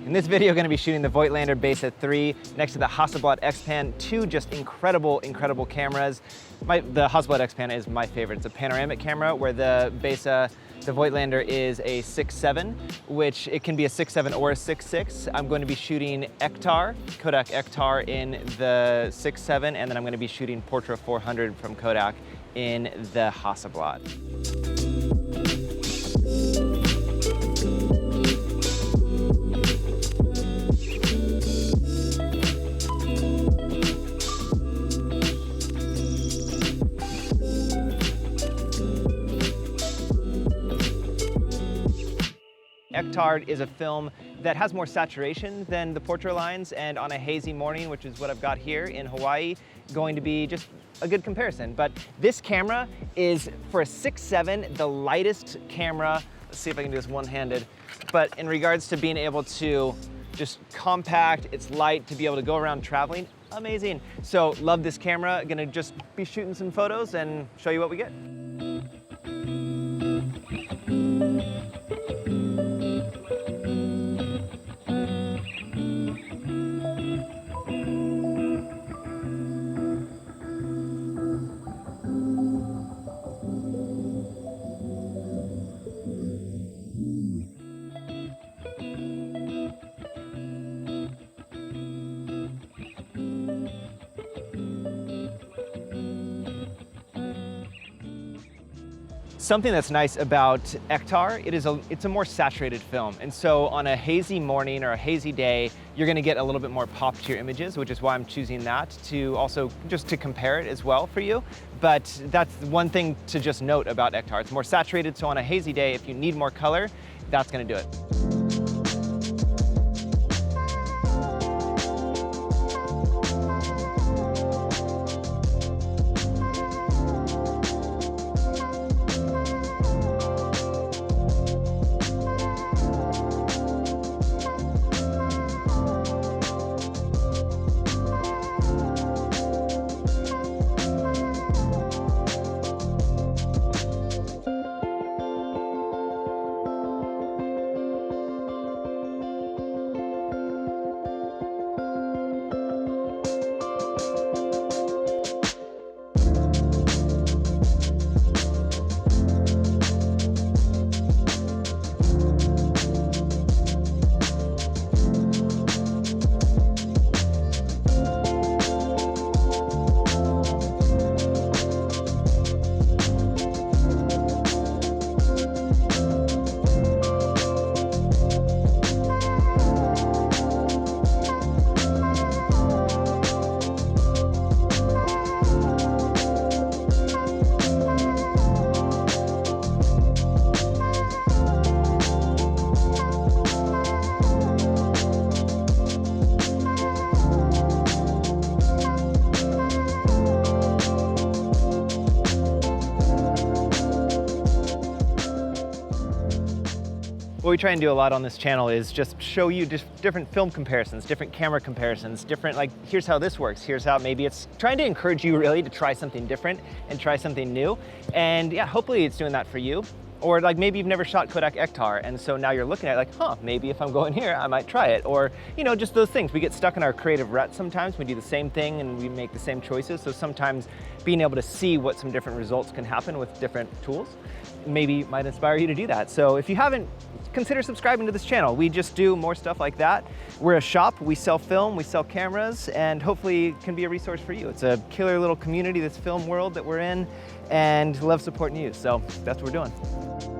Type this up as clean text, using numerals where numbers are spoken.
In this video, I'm going to be shooting the Voigtlander Bessa III next to the Hasselblad Xpan, two just incredible cameras. The Hasselblad Xpan is my favorite. It's a panoramic camera where the Voigtlander is a 6.7, which it can be a 6.7 or a 6.6. I'm going to be shooting Ektar, Kodak Ektar in the 6.7, and then I'm going to be shooting Portra 400 from Kodak in the Hasselblad. Ektar is a film that has more saturation than the Portra lines, and on a hazy morning, which is what I've got here in Hawaii, going to be just a good comparison. But this camera is, for a 6.7, the lightest camera. Let's see if I can do this one-handed. But in regards to being able to just compact, it's light, to be able to go around traveling, amazing. So love this camera. Gonna just be shooting some photos and show you what we get. Something that's nice about Ektar, it's a more saturated film. And so on a hazy morning or a hazy day, you're gonna get a little bit more pop to your images, which is why I'm choosing that, to also just to compare it as well for you. But that's one thing to just note about Ektar. It's more saturated, so on a hazy day, if you need more color, that's gonna do it. What we try and do a lot on this channel is just show you just different film comparisons, different camera comparisons, different, like, here's how this works, here's how maybe it's trying to encourage you really to try something different and try something new. And yeah, hopefully it's doing that for you. Or like maybe you've never shot Kodak Ektar, and so now you're looking at it like, huh, maybe if I'm going here, I might try it. Or, you know, just those things. We get stuck in our creative rut sometimes. We do the same thing and we make the same choices. So sometimes being able to see what some different results can happen with different tools maybe might inspire you to do that. So if you haven't, consider subscribing to this channel. We just do more stuff like that. We're a shop, we sell film, we sell cameras, and hopefully it can be a resource for you. It's a killer little community, this film world that we're in, and love supporting you. So that's what we're doing.